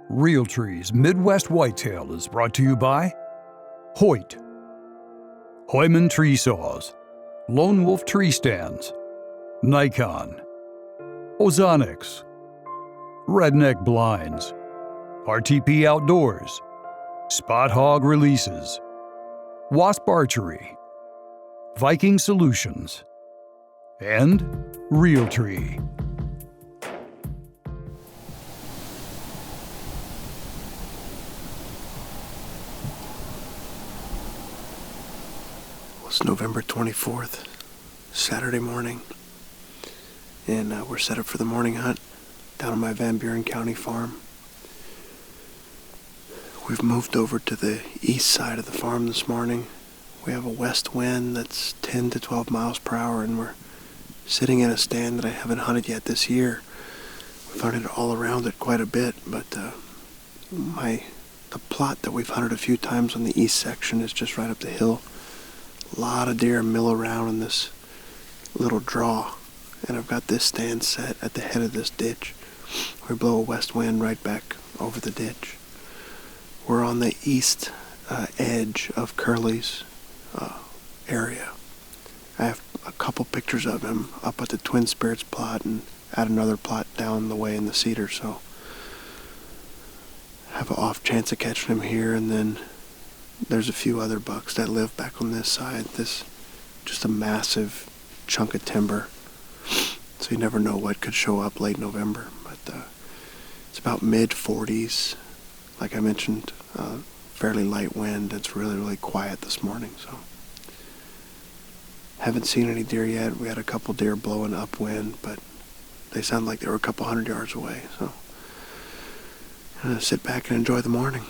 Realtree's Midwest Whitetail is brought to you by Hoyt, Heumann Tree Saws, Lone Wolf Tree Stands, Nikon, Ozonics, Redneck Blinds, RTP Outdoors, Spot Hog Releases, Wasp Archery, Viking Solutions, and Realtree. It's November 24th, Saturday morning, and we're set up for the morning hunt down on my Van Buren County farm. We've moved over to the east side of the farm this morning. We have a west wind that's 10 to 12 miles per hour, and we're sitting in a stand that I haven't hunted yet this year. We've hunted all around it quite a bit, but the plot that we've hunted a few times on the east section is just right up the hill. A lot of deer mill around in this little draw, and I've got this stand set at the head of this ditch. We blow a west wind right back over the ditch. We're on the east edge of Curly's area. I have a couple pictures of him up at the Twin Spirits plot and at another plot down the way in the cedar, so I have an off chance of catching him here, and then there's a few other bucks that live back on this side. This just a massive chunk of timber, so you never know what could show up late November. But it's about mid-40s. Like I mentioned, fairly light wind. It's really quiet this morning, so haven't seen any deer yet. We had a couple deer blowing upwind, but they sound like they were a couple hundred yards away, so I'm gonna sit back and enjoy the morning.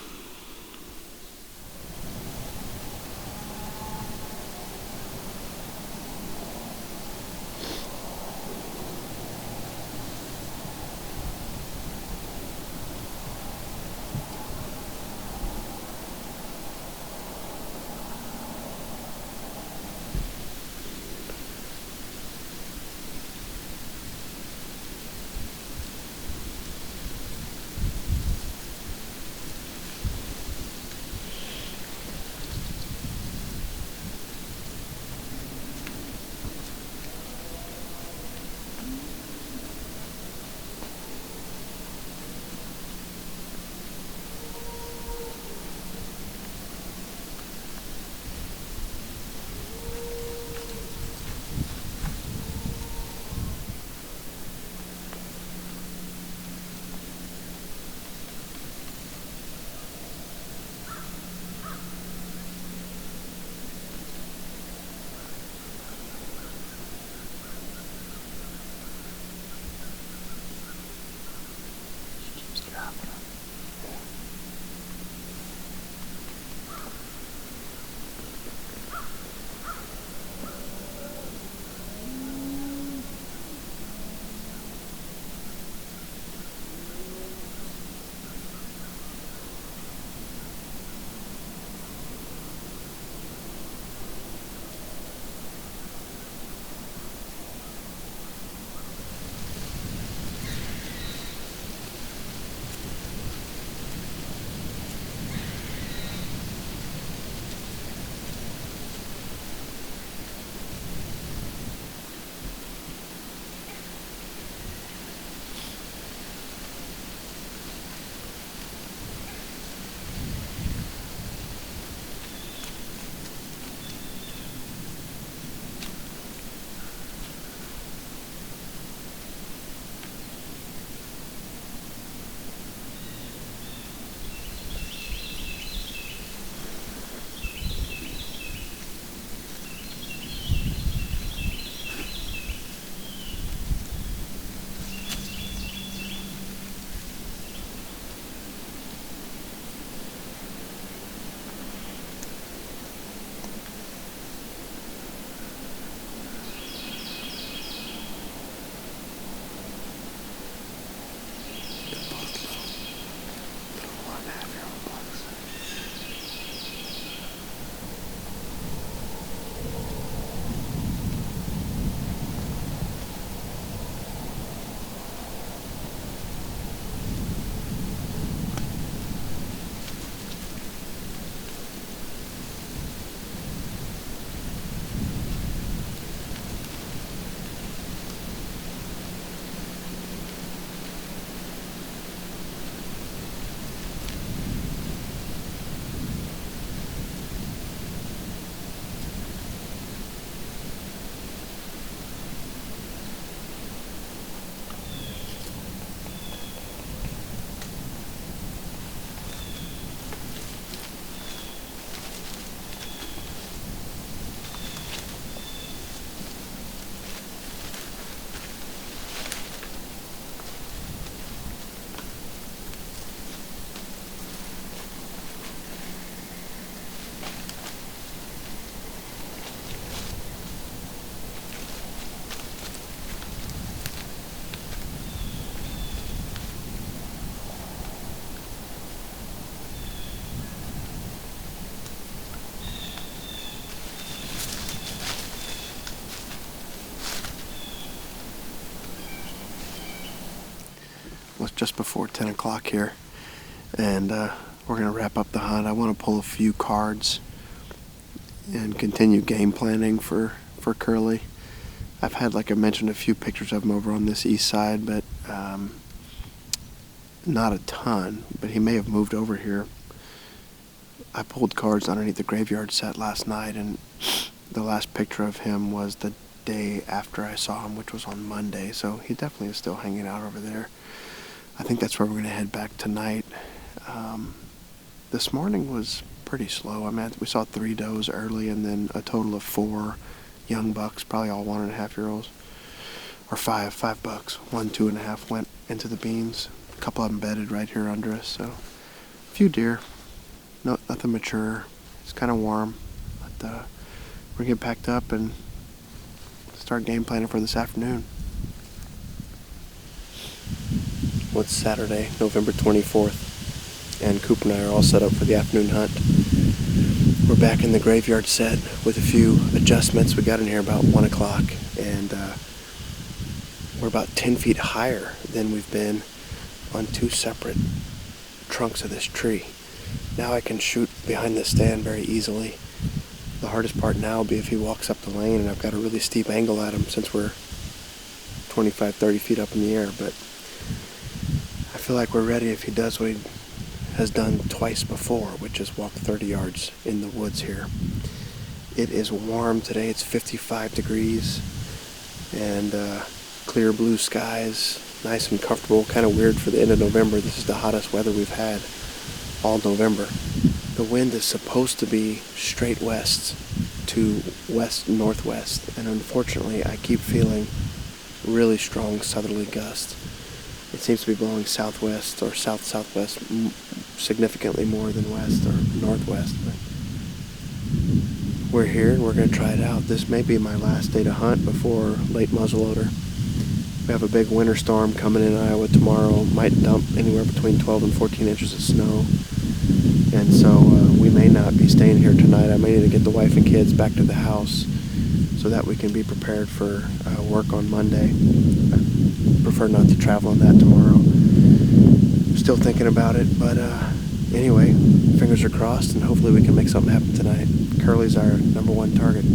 was just before 10 o'clock here, and we're going to wrap up the hunt. I want to pull a few cards and continue game planning for Curly. I've had, like I mentioned, a few pictures of him over on this east side, but not a ton, but he may have moved over here. I pulled cards underneath the graveyard set last night, and the last picture of him was the day after I saw him, which was on Monday, so he definitely is still hanging out over there. I think that's where we're going to head back tonight. This morning was pretty slow. I mean, we saw 3 does early and then a total of 4 young bucks, probably all 1.5-year-olds, or 5 bucks. 1, 2.5 went into the beans. A couple of them bedded right here under us, so a few deer. Nothing mature. It's kind of warm, but we're going to get packed up and start game planning for this afternoon. It's Saturday, November 24th, and Coop and I are all set up for the afternoon hunt. We're back in the graveyard set with a few adjustments. We got in here about 1 o'clock, and we're about 10 feet higher than we've been on 2 separate trunks of this tree. Now I can shoot behind the stand very easily. The hardest part now will be if he walks up the lane, and I've got a really steep angle at him since we're 25, 30 feet up in the air, but I feel like we're ready if he does what he has done twice before, which is walk 30 yards in the woods here. It is warm today. It's 55 degrees and clear blue skies, nice and comfortable. Kind of weird for the end of November. This is the hottest weather we've had all November. The wind is supposed to be straight west to west-northwest, and unfortunately I keep feeling really strong southerly gusts. It seems to be blowing southwest or south-southwest significantly more than west or northwest, but we're here and we're going to try it out. This may be my last day to hunt before late muzzleloader. We have a big winter storm coming in Iowa tomorrow. Might dump anywhere between 12 and 14 inches of snow, and so we may not be staying here tonight. I may need to get the wife and kids back to the house so that we can be prepared for work on Monday. I prefer not to travel on that tomorrow. I'm still thinking about it, but anyway, fingers are crossed, and hopefully we can make something happen tonight. Curly's our number 1 target.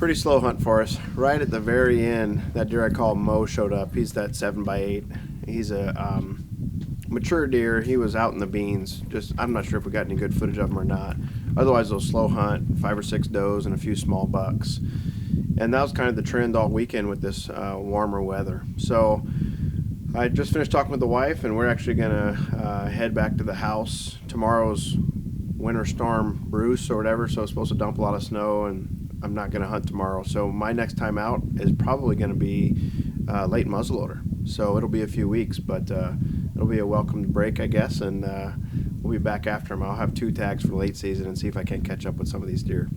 pretty slow hunt for us. Right at the very end, that deer I call Mo showed up. He's that 7x8. He's a mature deer. He was out in the beans. Just, I'm not sure if we got any good footage of him or not. Otherwise, they'll slow hunt 5 or 6 does and a few small bucks. And that was kind of the trend all weekend with this warmer weather. So I just finished talking with the wife, and we're actually gonna head back to the house. Tomorrow's winter storm Bruce or whatever, so it's supposed to dump a lot of snow, and I'm not gonna hunt tomorrow. So my next time out is probably gonna be late muzzleloader. So it'll be a few weeks, but it'll be a welcomed break, I guess, and we'll be back after them. I'll have 2 tags for late season and see if I can catch up with some of these deer.